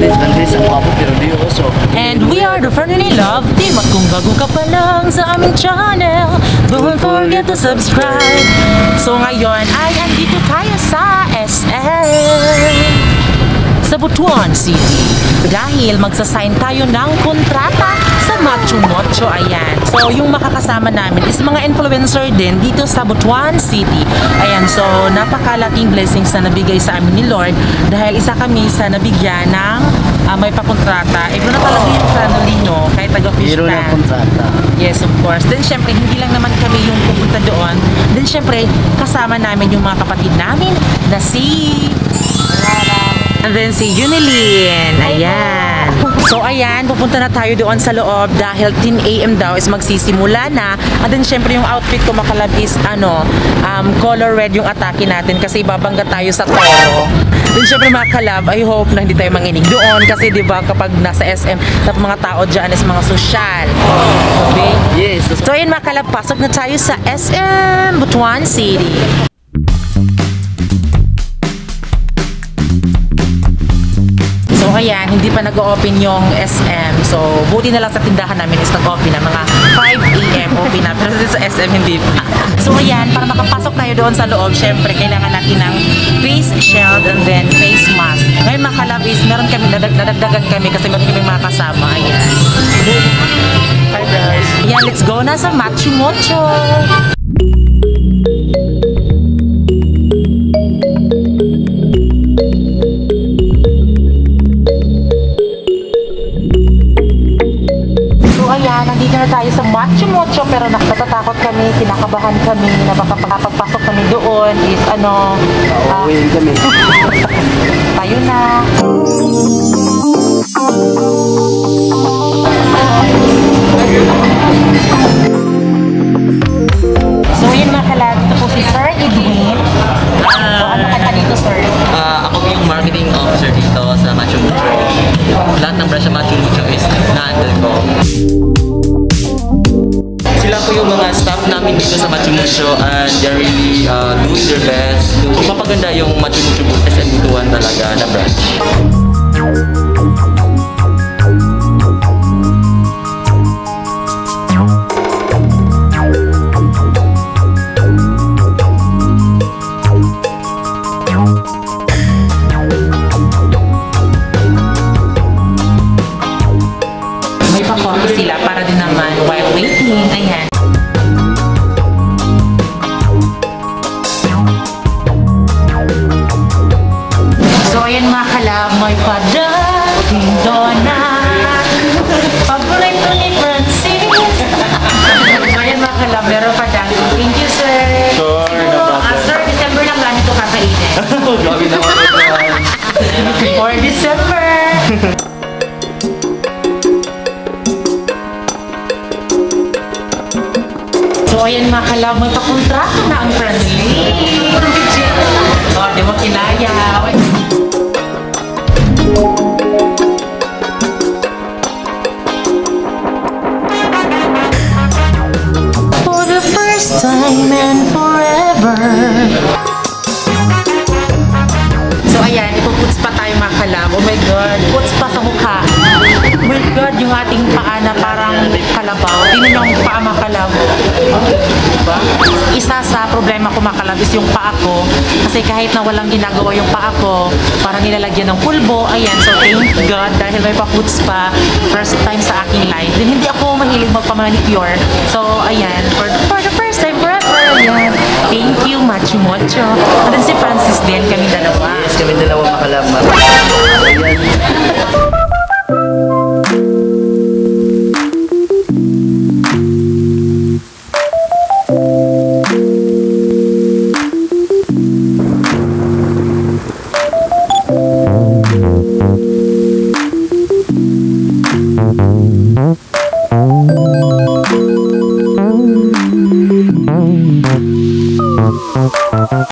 This country is ang pero di also. And we are the Fernie Love Team. At kung bago ka pa lang sa aming channel, don't forget to subscribe. So ngayon ay andito tayo sa SM sa Butuan City dahil magsasign tayo ng kontrata sa Machu Mocho. Ayan. So yung makakasama namin is mga influencer din dito sa Butuan City. Ayan. So napakalaking blessings na nabigay sa amin ni Lord dahil isa kami sa nabigyan ng may pakontrata. Iba na talaga yung family nyo kahit taga-fish Hero na pan. kontrata. Yes, of course. Then syempre hindi lang naman kami yung pupunta doon. Then syempre kasama namin yung mga kapatid namin na si and then si Junilyn. Ayan. So ayan, pupunta na tayo doon sa loob dahil 10 AM daw is magsisimula na. And then syempre yung outfit ko makalab is color red yung atake natin kasi babangga tayo sa toro. Then syempre mga kalab, I hope na hindi tayo manginig doon kasi diba kapag nasa SM, tapos mga tao dyan is mga sosyal. Okay? Yes. So ayan mga kalab, pasok na tayo sa SM Butuan City. So ayan, hindi pa nag-open yung SM. So buti na lang sa tindahan namin is nag-open na mga 5 AM open na. Pero sa SM hindi pa. So ayan, para makapasok tayo doon sa loob, syempre kailangan natin ng face shield and then face mask. Ngayon mga kalabis, meron kami, nadagdagan kami kasi meron kami mga kasama. Ayan. Hi guys. Ayan, let's go na sa Machu Mocho. Ayan, nandito na tayo sa Machu Mocho pero natatakot kami, kinakabahan kami na baka pagpasok kami doon is Pauwiin kami. tayo na. So yun mga kalad, ito po si Sir Edwin. So ano ka dito, sir? Ako yung marketing officer dito sa Machu Mocho. Lahat ng branch sa Machu Mocho is na-handle ko. Sila po yung mga staff namin dito sa Machu Mocho and they're really doing their best. Mapaganda yung Machu Mocho SM Butuan talaga na branch. May pa-coffee sila para din naman while waiting. Ayan. So ayan mga kalab, may padating donut. Paborito ni Francis. So ayan mga kalab, meron pa dang. Thank you, sir. Sure, no problem. Sir, December lang lang ito kakainin. Grabe naman ito. For December. So ayan mga kalab, may pakontrata na ang friendly. O, di mo kinaya. For the first time and forever. So ayan, ipuputs pa tayo mga kalab. Oh my God, puts pa sa mukha. Oh my God, yung ating paa na parang kalabaw. Tingnan yung paa mga kalab. Diba? Isa sa problema ko mga kalab is yung paa ko. Kasi kahit na walang ginagawa yung paa ko, parang nilalagyan ng pulbo. Ayan, so thank God dahil may paputs pa. First time sa aking life. Then hindi ako mahilig magpamanicure. So ayan, for the first time forever. Ayan. Thank you, Machu Mocho. And then si Francis din, kami dalawa. Yes, kami dalawa makalama. Ayan.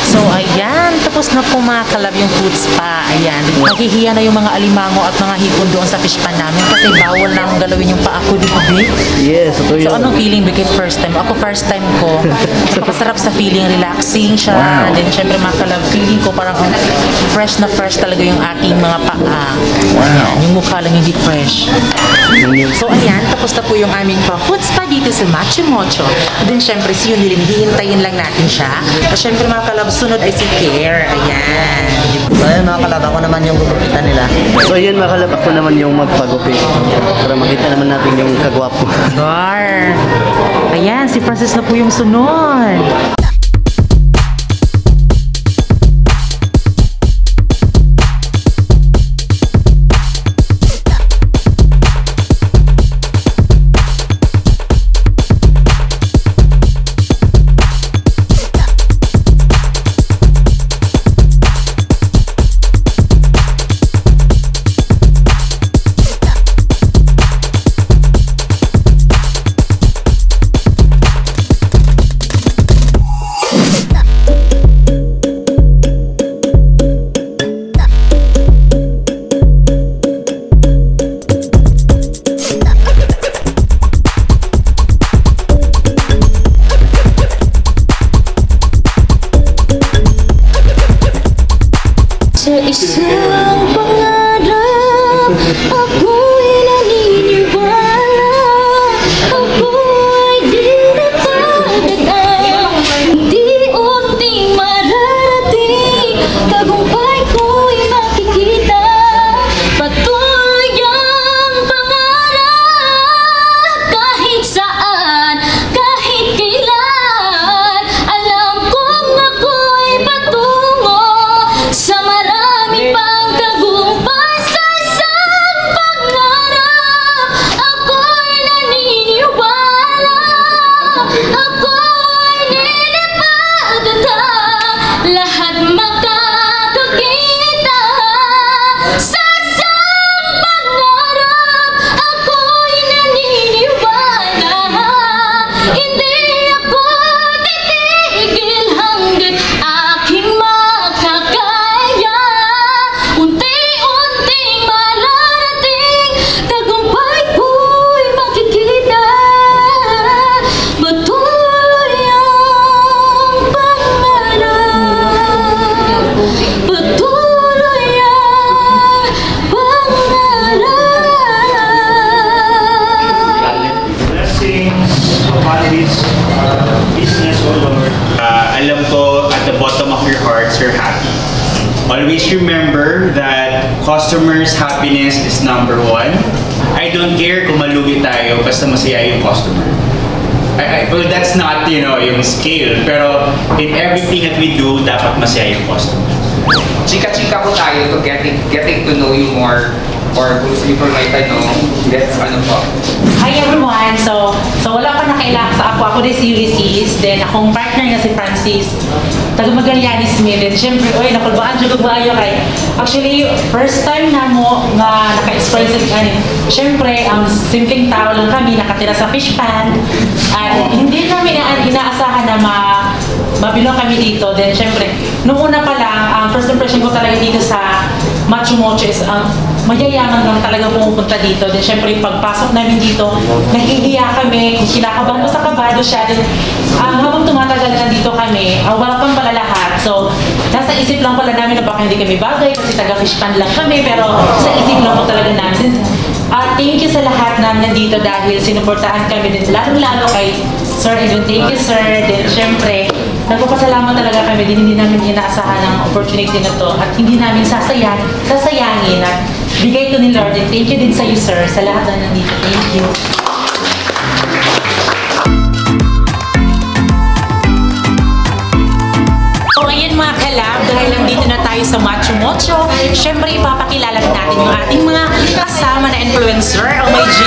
So ayan, tapos na po mga kalab yung food spa. Ayan, nahihiya na yung mga alimango at mga hipon doon sa fish pan namin kasi bawal na akong galawin yung paa ko, di ba, babe? Yes, ito So, yun. anong feeling, Bikit, first time? Ako, first time ko. Napakasarap sa feeling, relaxing siya. Wow. Then, syempre, mga kalab, feeling ko parang fresh na fresh talaga yung aking mga paa. Wow. Yung mukha lang hindi fresh. So, ayan, tapos na po yung aming pa-food spa dito sa Machu Mocho. Then, syempre, si Yunilin, hihintayin lang natin siya. At syempre, mga kalab, sunod ay si Care. Ayan. So ayun mga kalab, ako naman yung gugupitan nila. So yun mga kalab, ako naman yung magpagupit. Para makita naman natin yung kagwapo. Gar. Ayan, si Francis na po yung sunod. Sa isang pangarap, ako'y naniniwala. Ako'y di napadagang, unti-unting mararating. Tagumpay ko'y makikita, patuloy ang pangarap. Kahit saan, kahit kailan, alam kong ako'y patungo sa marami pang tagumpay sa isang pangarap. Ako'y naniniwala, ako'y ninipadadang, lahat makakakita sa isang pangarap. Ako'y naniniwala, hindi ako titigil hanggat aking makakaya. Unti-unting mararating, tagumpay ko'y makikita, patuloy ang pangarap, patuloy ang pangarap. Blessings upon this business, O Lord. Alam ko at the bottom of your hearts, you're happy. Always remember that customers' happiness is number one. I don't care kung malugi tayo, basta masaya yung customer. Well, that's not, yung scale. Pero in everything that we do, dapat masaya yung customer. Chika-chika po tayo to getting to know you more, or kung gusto niyo po may tanong, let's ano po. Hi everyone! So wala pa nakailangan sa ako. Ako din si Ulysses. Then akong partner nga si Francis. Taga Magallanes Smith. Then syempre, oy, nakulbaan siya kagbayo kay. Actually, first time na mo nga naka-experience sa kanin. Syempre, simpleng tao lang kami, nakatira sa fish pan. At hindi namin inaasahan na mabilong kami dito. Then syempre, nung una pa lang, first impression ko talaga dito sa Machu Mocho is mayayaman lang talaga pumupunta dito. Then syempre, pagpasok namin dito, nahihiya kami, kung kinakabahan mo sa kabado siya. Then habang tumatagal na dito kami, welcome pala lahat. So, nasa isip lang pala namin na baka hindi kami bagay kasi taga-fish pan lang kami, pero sa isip lang po talaga namin. Thank you sa lahat na nandito dahil sinuportahan kami din, lalong-lalo kay Sir Edwin. Thank you, sir. Then syempre, nagpapasalamat talaga kami din, hindi namin inaasahan ang opportunity na to at hindi namin sasayangin at bigay to ni Lord. And thank you din sa iyo, sir, sa lahat na nandito. Thank you. So, ayan mga kalab, dahil nandito na tayo sa Machu Mocho, syempre ipapakilala na natin yung ating mga kasama na influencer. Oh my G!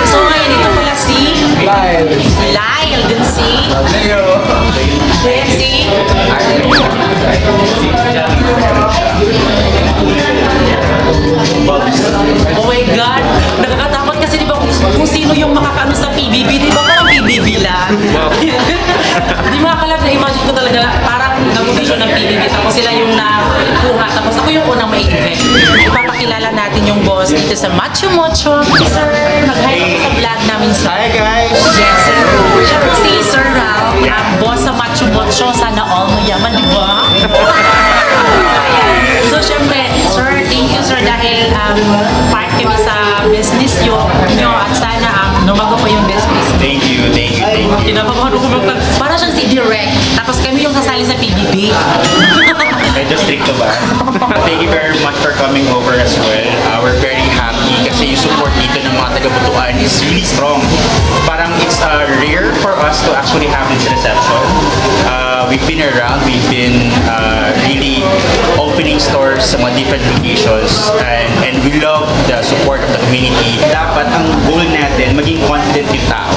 So ngayon, ito pala si Lyle, din si Jesse. Oh my God! Nakakatakot kasi di ba kung sino yung makakaano sa PBB, di ba parang PBB lang? Di mga kalab, na-imagine ko talaga parang nag-audition ng PBB. Tapos sila yung nakuha. Tapos ako yung unang ma-invent. Ipapakilala natin yung boss dito sa Machu Mocho. Sir, mag-hi ako sa vlog namin, sir. Hi guys! Yes, sir. Siyempre si Sir Ralph, ang boss sa Machu Mocho. Sana all mayaman, di ba? So, syempre, sir, thank you, sir, dahil part kami sa business nyo at sana lumago po yung business. Thank you. Kinakabahan ko para siyang si Direct. Tapos kami yung sasali sa PBB. Medyo strict ba? Thank you very much for coming over as well. We're very happy kasi yung support dito ng mga taga-Butuan is really strong. Parang it's rare for us to actually have this reception. We've been around, we've been really opening stores sa mga different locations and we love the support of the community. Dapat ang goal natin, maging confident yung tao.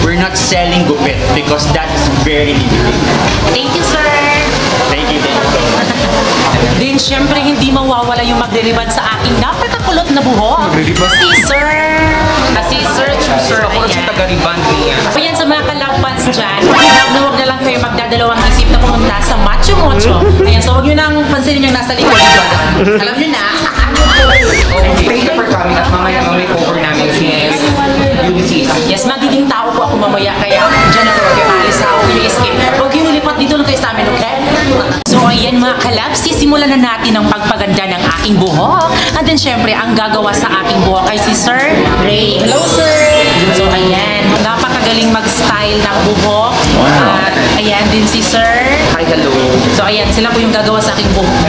We're not selling gupit because that's very limiting. Thank you, sir. Thank you so much. Din, syempre, hindi mawawala yung magdiriban sa aking napakakulot na buhok. Si Sir. Si Sir Chooser. Ako si taga-riband niya. So yan sa mga kalagpans dyan, huwag na lang kayo magdadalawang isip na pumunta sa Machu Mocho. Ayan, so huwag nyo nang pansinin yung nasa likod. Alam nyo na. Okay, thank you for coming at mamaya mag-makeover namin si Ulysses. Yes, magiging tao po ako mamaya, kaya dyan ako huwag yung alis ako, yung escape. Huwag yung lipat dito lang kayo sa amin, okay? So ayan mga kalabs, sisimulan na natin ang pagpaganda ng aking buhok. And then syempre, ang gagawa sa aking buhok ay si Sir Ray. Hello, sir! So ayan, napakagaling mag-style ng buhok. At ayan din si Sir. Hi, hello. So ayan, sila po yung gagawa sa aking buhok.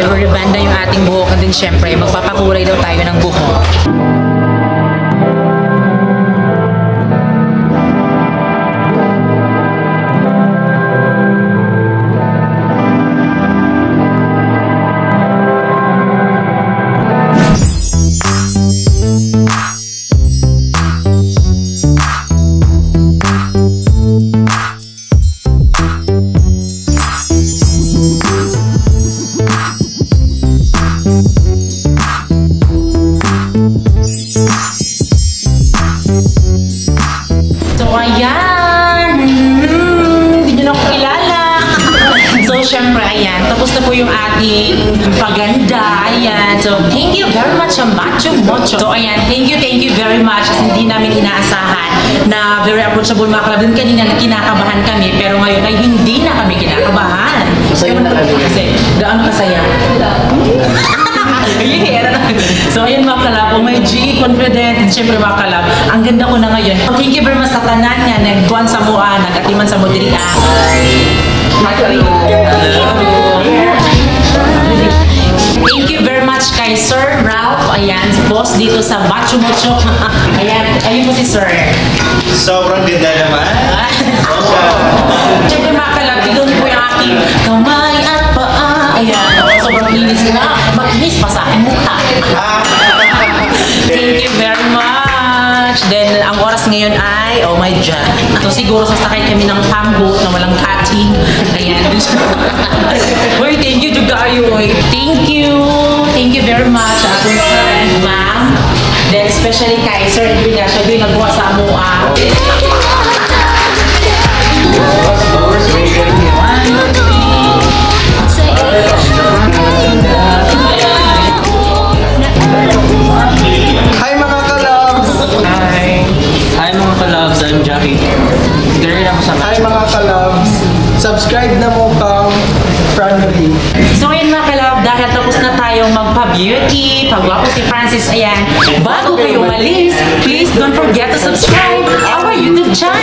I-rebanda yung ating buhok and then syempre magpapakulay daw tayo ng buhok. Siyempre, ayan, tapos na po yung ating paganda, ayan. So, thank you very much sa Machu Mocho. So, ayan, thank you very much. Kasi hindi namin inaasahan na very approachable mga kalabin. Kanina kinakabahan kami, pero ngayon ay hindi na kami kinakabahan. Masaya na kami. Kasi, gaano kasaya? So, ayun mga kalab, may G, confident, siyempre mga kalab, ang ganda ko na ngayon. Thank you very much sa tanan nga, nagbuwan sa mua, nagatiman sa mudria. Thank you very much kay Sir Ralph, ayan, boss dito sa Machu Mocho. Ayan, ayun po si Sir. Sobrang ganda naman. Siyempre mga kalab, tignan niyo po yung aking kamay at paa. Ayan, sobrang linis na. Makinis pa sa aking mukha. Thank you very much. Then, ang oras ngayon ay, oh my God. So, siguro sasakay kami ng pamboat na walang cutting. Ayan. Uy, thank you, Jugayo. Thank you. Thank you very much, ating sir and ma'am. Then, especially kay Sir Edwina, siya doon nagbuha sa amua. Hi mga kalabs! Hi mga kalabs, I'm Jackie. Dere ako sa Hi mga kalabs! Subscribe na mo kang Franly. So ayun mga kalab, dahil tapos na tayong magpa-beauty, pagwapo si Francis, ayan. Bago kayo umalis, please don't forget to subscribe our YouTube channel.